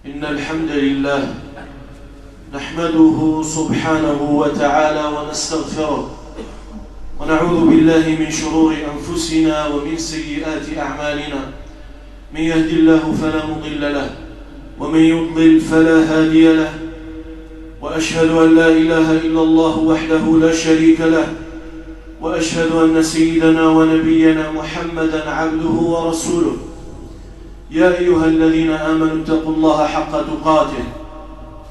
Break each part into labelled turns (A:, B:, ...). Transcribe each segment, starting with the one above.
A: إن الحمد لله نحمده سبحانه وتعالى ونستغفره ونعوذ بالله من شرور أنفسنا ومن سيئات أعمالنا. من يهد الله فلا مضل له ومن يضلل فلا هادي له، وأشهد أن لا إله إلا الله وحده لا شريك له، وأشهد أن سيدنا ونبينا محمدا عبده ورسوله. يا أيها الذين آمنوا اتقوا الله حق تقاته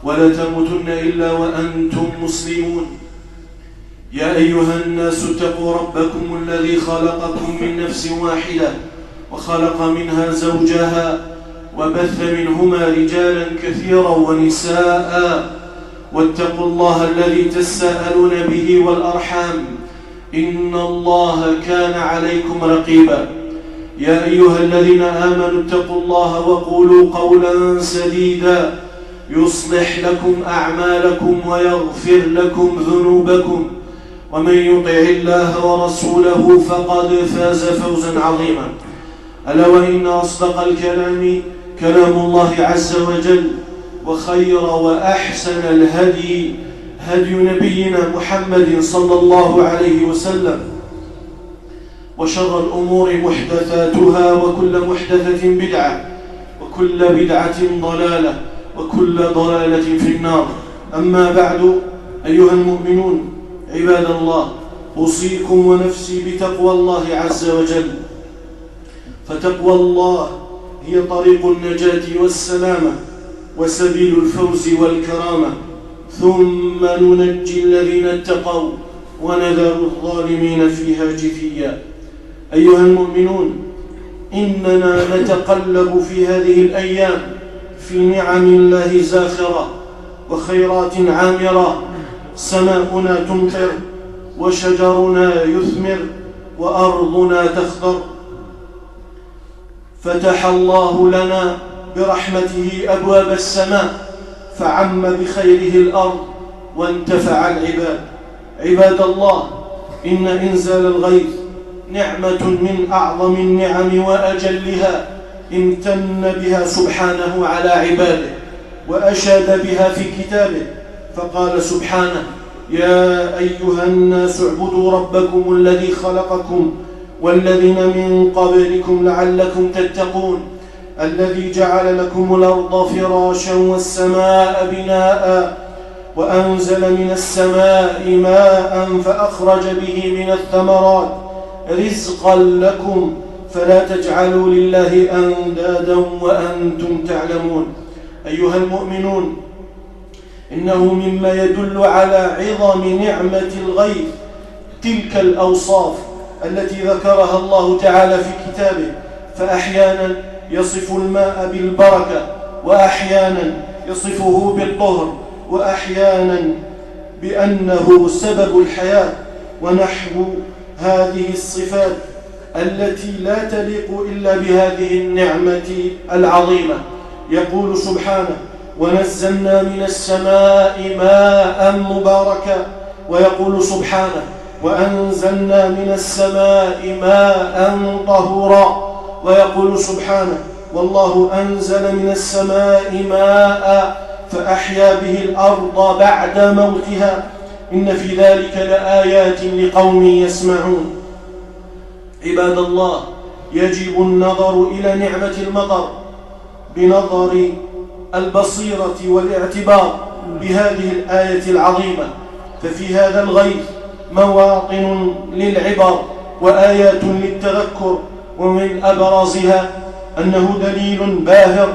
A: ولا تموتن إلا وأنتم مسلمون. يا أيها الناس اتقوا ربكم الذي خلقكم من نفس واحدة وخلق منها زوجها وبث منهما رجالا كثيرا ونساء، واتقوا الله الذي تساءلون به والأرحام إن الله كان عليكم رقيبا. يا أيها الذين آمنوا اتقوا الله وقولوا قولا سديدا يصلح لكم أعمالكم ويغفر لكم ذنوبكم، ومن يطع الله ورسوله فقد فاز فوزا عظيما. ألا وإن أصدق الكلام كلام الله عز وجل، وخير وأحسن الهدي هدي نبينا محمد صلى الله عليه وسلم، وشر الأمور محدثاتها وكل محدثة بدعة وكل بدعة ضلالة وكل ضلالة في النار. أما بعد، أيها المؤمنون عباد الله، أوصيكم ونفسي بتقوى الله عز وجل، فتقوى الله هي طريق النجاة والسلامة وسبيل الفوز والكرامة، ثم ننجي الذين اتقوا ونذر الظالمين فيها جثيا. أيها المؤمنون، إننا نتقلب في هذه الأيام في نعم الله زاخرة وخيرات عامرة. سماؤنا تمطر وشجرنا يثمر وأرضنا تخضر. فتح الله لنا برحمته أبواب السماء فعم بخيره الأرض وانتفع العباد. عباد الله، إن إنزال الغيث نعمة من أعظم النعم وأجلها امتن بها سبحانه على عباده وأشاد بها في كتابه، فقال سبحانه: يا أيها الناس اعبدوا ربكم الذي خلقكم والذين من قبلكم لعلكم تتقون، الذي جعل لكم الأرض فراشا والسماء بناء وأنزل من السماء ماء فأخرج به من الثمرات رزقا لكم فلا تجعلوا لله أندادا وأنتم تعلمون. أيها المؤمنون، إنه مما يدل على عظم نعمة الغيث تلك الأوصاف التي ذكرها الله تعالى في كتابه، فأحيانا يصف الماء بالبركة، وأحيانا يصفه بالطهر، وأحيانا بأنه سبب الحياة، ونحو هذه الصفات التي لا تليق إلا بهذه النعمة العظيمة. يقول سبحانه: ونزلنا من السماء ماء مباركا. ويقول سبحانه: وأنزلنا من السماء ماء طهورا. ويقول سبحانه: والله أنزل من السماء ماء فأحيا به الأرض بعد موتها إن في ذلك لآيات لقوم يسمعون. عباد الله، يجب النظر إلى نعمة المطر بنظر البصيرة والاعتبار بهذه الآية العظيمة، ففي هذا الغيث مواطن للعبر وآيات للتذكر، ومن أبرزها أنه دليل باهر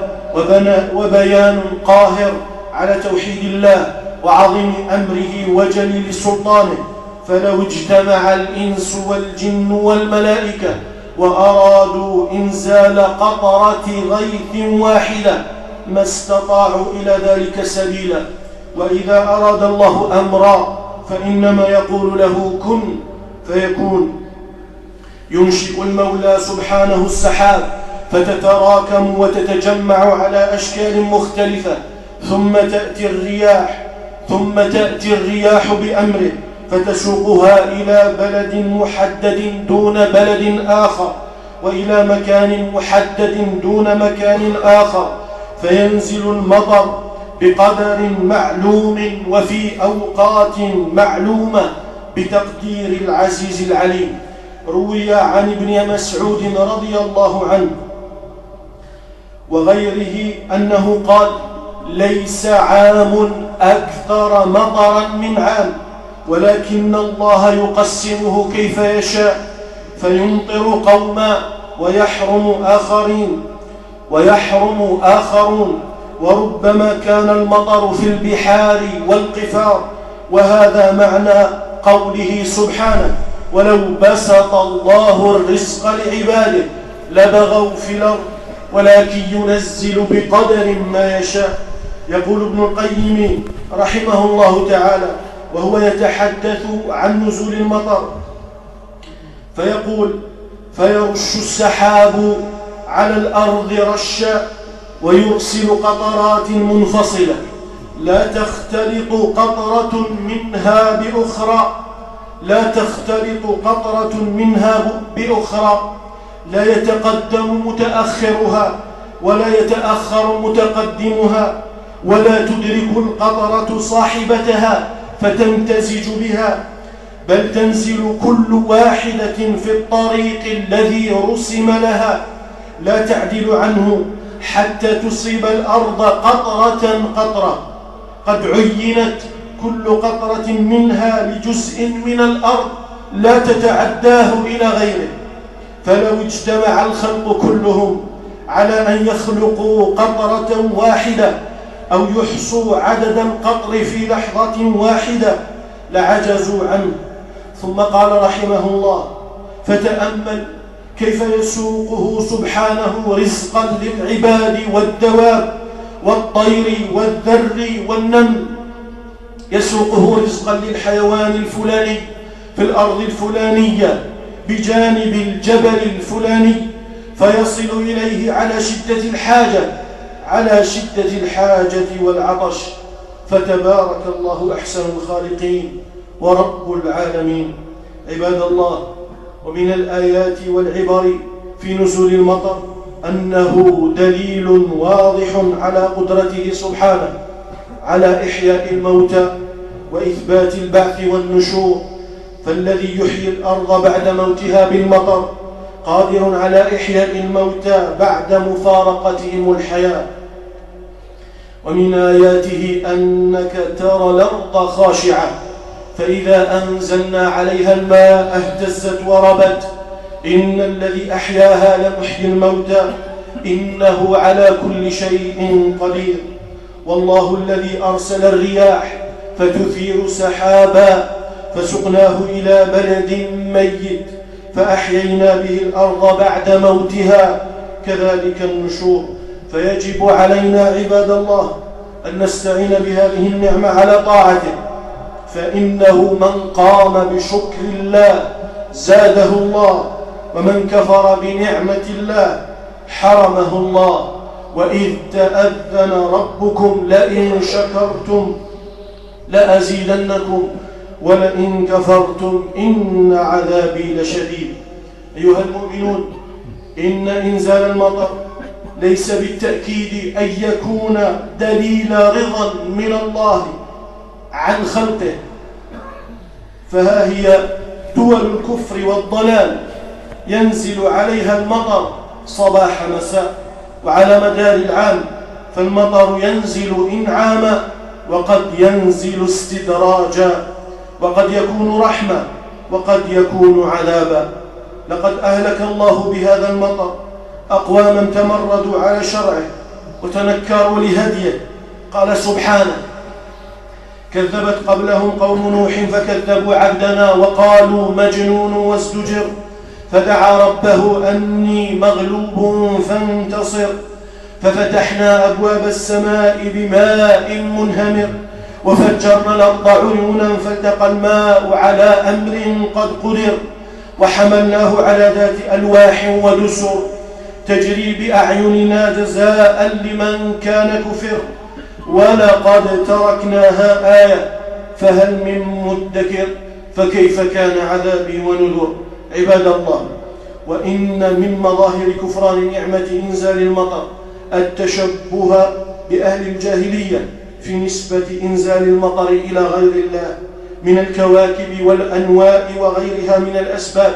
A: وبيان قاهر على توحيد الله وعظيم أمره وجليل سلطانه. فلو اجتمع الإنس والجن والملائكة وأرادوا إنزال قطرة غيث واحدة ما استطاعوا إلى ذلك سبيلا. وإذا أراد الله أمرا فإنما يقول له كن فيكون. ينشئ المولى سبحانه السحاب فتتراكم وتتجمع على أشكال مختلفة، ثم تأتي الرياح بأمره فتسوقها إلى بلد محدد دون بلد آخر، وإلى مكان محدد دون مكان آخر، فينزل المطر بقدر معلوم وفي أوقات معلومة بتقدير العزيز العليم. روي عن ابن مسعود رضي الله عنه وغيره أنه قال: ليس عام أكثر مطرا من عام، ولكن الله يقسمه كيف يشاء، فيمطر قوما ويحرم آخرون، وربما كان المطر في البحار والقفار. وهذا معنى قوله سبحانه: ولو بسط الله الرزق لعباده لبغوا في الأرض ولكن ينزل بقدر ما يشاء. يقول ابن القيم رحمه الله تعالى وهو يتحدث عن نزول المطر فيقول: فيرش السحاب على الأرض رشا ويرسل قطرات منفصلة لا تختلط قطرة منها بأخرى، لا يتقدم متأخرها ولا يتأخر متقدمها، ولا تدرك القطرة صاحبتها فتمتزج بها، بل تنزل كل واحدة في الطريق الذي رسم لها لا تعدل عنه حتى تصيب الأرض قطرة قد عينت كل قطرة منها لجزء من الأرض لا تتعداه إلى غيره. فلو اجتمع الخلق كلهم على أن يخلقوا قطرة واحدة أو يحصوا عدد القطر في لحظة واحدة لعجزوا عنه. ثم قال رحمه الله: فتأمل كيف يسوقه سبحانه رزقا للعباد والدواب والطير والذر والنمل، يسوقه رزقا للحيوان الفلاني في الأرض الفلانية بجانب الجبل الفلاني، فيصل إليه على شدة الحاجة والعطش. فتبارك الله أحسن الخالقين ورب العالمين. عباد الله، ومن الآيات والعبر في نزول المطر أنه دليل واضح على قدرته سبحانه على إحياء الموتى وإثبات البعث والنشور، فالذي يحيي الأرض بعد موتها بالمطر قادر على إحياء الموتى بعد مفارقتهم الحياة. ومن آياته أنك ترى الأرض خاشعة فإذا أنزلنا عليها الماء اهتزت وربت، إن الذي أحياها لمحيي الموتى إنه على كل شيء قدير. والله الذي أرسل الرياح فتثير سحابا فسقناه إلى بلد ميت فأحيينا به الأرض بعد موتها، كذلك النشور. فيجب علينا عباد الله أن نستعين بهذه النعمة على طاعته، فإنه من قام بشكر الله زاده الله، ومن كفر بنعمة الله حرمه الله. وإذ تأذن ربكم لئن شكرتم لأزيدنكم ولئن كفرتم إن عذابي لشديد. أيها المؤمنون، إن إنزال المطر ليس بالتأكيد أن يكون دليل رضا من الله عن خلقه، فها هي دول الكفر والضلال ينزل عليها المطر صباح مساء وعلى مدار العام، فالمطر ينزل إنعاما وقد ينزل استدراجا، وقد يكون رحمة وقد يكون عذابا. لقد أهلك الله بهذا المطر أقواما تمردوا على شرعه وتنكروا لهديه. قال سبحانه: كذبت قبلهم قوم نوح فكذبوا عبدنا وقالوا مجنون وازدجر، فدعا ربه أني مغلوب فانتصر، ففتحنا أبواب السماء بماء منهمر وفجرنا الأرض عيونا فالتقى الماء على أمر قد قدر، وحملناه على ذات ألواح ودسر تجري بأعيننا جزاء لمن كان كفر، ولقد تركناها آية فهل من مدكر، فكيف كان عذابي ونذر. عباد الله، وإن من مظاهر كفران نعمة إنزال المطر التشبه بأهل الجاهلية في نسبة إنزال المطر إلى غير الله من الكواكب والأنواء وغيرها من الأسباب.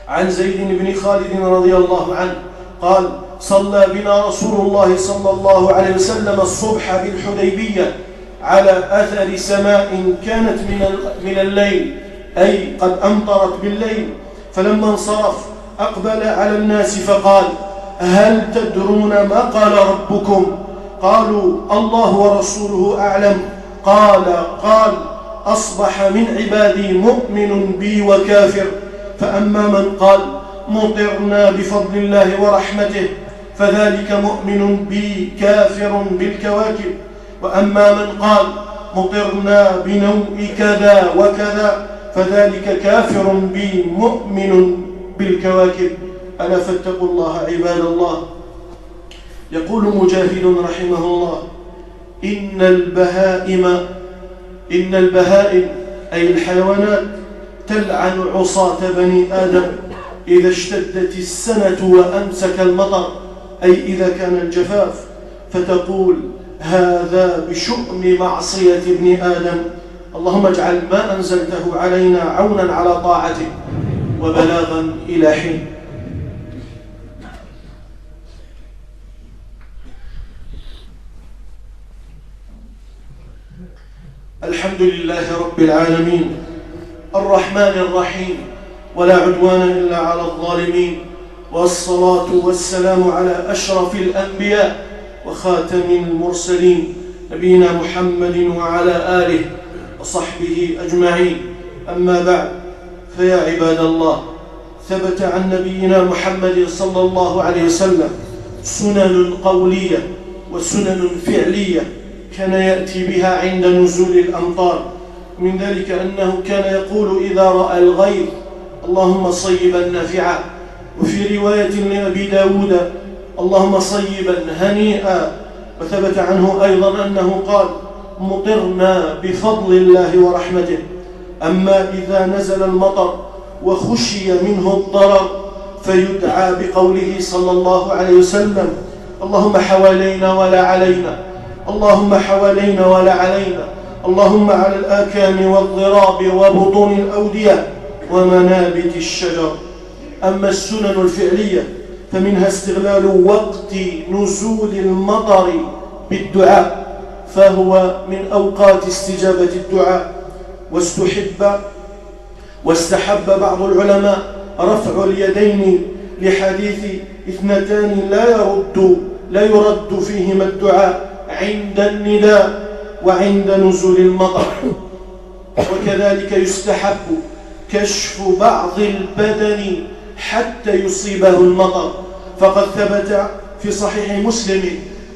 A: عن زيد بن خالد رضي الله عنه قال: صلى بنا رسول الله صلى الله عليه وسلم الصبح بالحديبية على أثر سماء كانت من الليل، أي قد أمطرت بالليل. فلما انصرف أقبل على الناس فقال: هل تدرون ما قال ربكم؟ قالوا: الله ورسوله أعلم. قال: أصبح من عبادي مؤمن بي وكافر، فأما من قال مطرنا بفضل الله ورحمته فذلك مؤمن بي كافر بالكواكب، وأما من قال مطرنا بنوء كذا وكذا فذلك كافر بي مؤمن بالكواكب. ألا فاتقوا الله عباد الله. يقول مجاهد رحمه الله: إن البهائم أي الحيوانات تلعن عصاة بني آدم إذا اشتدت السنة وأمسك المطر، أي إذا كان الجفاف، فتقول: هذا بشؤم معصية ابن آدم، اللهم اجعل ما أنزلته علينا عونا على طاعتك وبلاغا إلى حين. الحمد لله رب العالمين الرحمن الرحيم، ولا عدوان إلا على الظالمين، والصلاة والسلام على أشرف الأنبياء وخاتم المرسلين نبينا محمد وعلى آله وصحبه أجمعين. أما بعد، فيا عباد الله، ثبت عن نبينا محمد صلى الله عليه وسلم سنن قولية وسنن فعلية كان يأتي بها عند نزول الأمطار. من ذلك أنه كان يقول إذا رأى الغيث: اللهم صيبا نافعا. وفي رواية لأبي داود: اللهم صيبا هنيئا. وثبت عنه أيضا أنه قال: مطرنا بفضل الله ورحمته. أما إذا نزل المطر وخشي منه الضرر فيدعى بقوله صلى الله عليه وسلم: اللهم حوالينا ولا علينا، اللهم حوالينا ولا علينا، اللهم على الآكام والضراب وبطون الأودية ومنابت الشجر. أما السنن الفعلية فمنها استغلال وقت نزول المطر بالدعاء، فهو من أوقات استجابة الدعاء. واستحب بعض العلماء رفع اليدين لحديث 2 لا يرد فيهما الدعاء عند النداء وعند نزول المطر. وكذلك يستحب كشف بعض البدن حتى يصيبه المطر، فقد ثبت في صحيح مسلم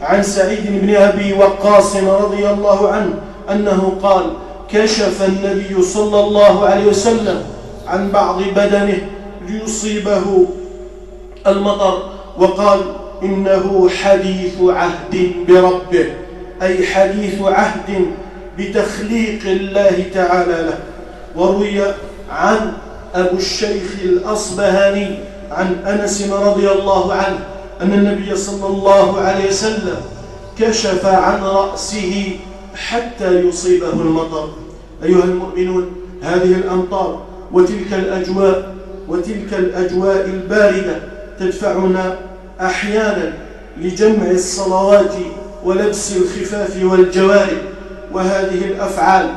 A: عن سعيد بن أبي وقاص رضي الله عنه أنه قال: كشف النبي صلى الله عليه وسلم عن بعض بدنه ليصيبه المطر، وقال: إنه حديث عهد بربه، أي حديث عهد بتخليق الله تعالى له. وروي عن أبو الشيخ الأصبهاني عن أنس رضي الله عنه أن النبي صلى الله عليه وسلم كشف عن رأسه حتى يصيبه المطر. أيها المؤمنون، هذه الأمطار وتلك الأجواء الباردة تدفعنا أحيانا لجمع الصلوات ولبس الخفاف والجوارب، وهذه الأفعال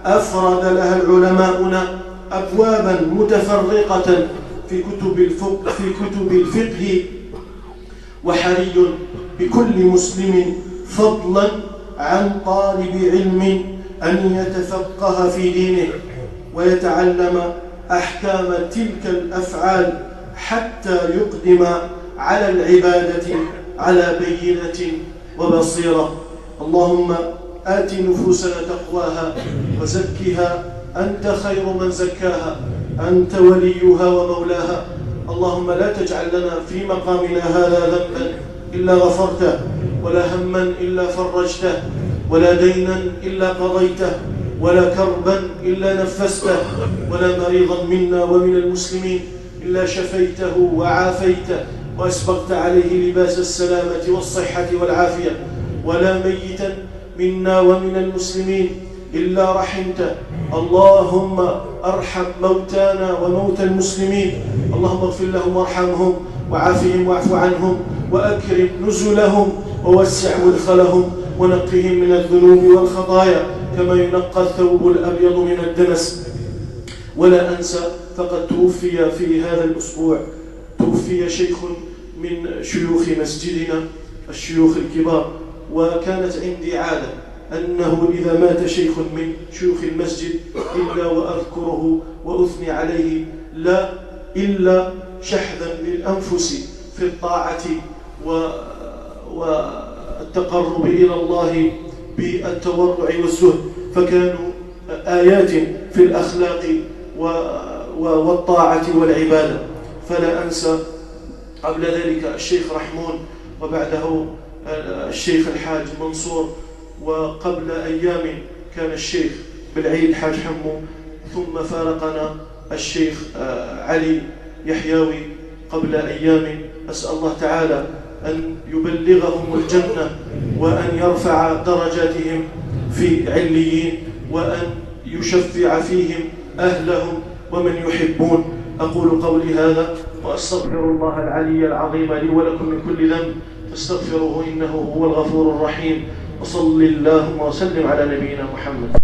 A: أفرد لها العلماؤنا أبوابا متفرقة في كتب الفقه. وحري بكل مسلم فضلا عن طالب علم أن يتفقه في دينه ويتعلم أحكام تلك الأفعال حتى يقدم على العبادة على بينة وبصيرة. اللهم آت نفوسنا تقواها وزكها، أنت خير من زكاها، أنت وليها ومولاها. اللهم لا تجعل لنا في مقامنا هذا ذنبا إلا غفرته، ولا هما إلا فرجته، ولا دينا إلا قضيته، ولا كربا إلا نفسته، ولا مريضا منا ومن المسلمين إلا شفيته وعافيته، وأسبغت عليه لباس السلامة والصحة والعافية، ولا ميتا منا ومن المسلمين إلا رحمته. اللهم أرحم موتانا وموتى المسلمين، اللهم اغفر لهم وارحمهم وعافهم واعف عنهم وأكرم نزلهم ووسع مدخلهم ونقهم من الذنوب والخطايا كما ينقى الثوب الأبيض من الدنس. ولا أنسى فقد توفي في هذا الأسبوع شيخ من شيوخ مسجدنا، الشيوخ الكبار، وكانت عندي عادة أنه إذا مات شيخ من شيوخ المسجد إلا وأذكره وأثني عليه، لا إلا شحذا للأنفس في الطاعة والتقرب إلى الله بالتورع والزهد، فكانوا آيات في الأخلاق والطاعة والعبادة. فلا أنسى قبل ذلك الشيخ رحمون، وبعده الشيخ الحاج منصور، وقبل أيام كان الشيخ بالعيد حاج حمو، ثم فارقنا الشيخ علي يحياوي قبل أيام. أسأل الله تعالى أن يبلغهم الجنة وأن يرفع درجاتهم في عليين وأن يشفع فيهم أهلهم ومن يحبون. أقول قولي هذا وأستغفر الله العلي العظيم لي ولكم من كل ذنب فاستغفروه إنه هو الغفور الرحيم. وصل اللهم وسلم على نبينا محمد.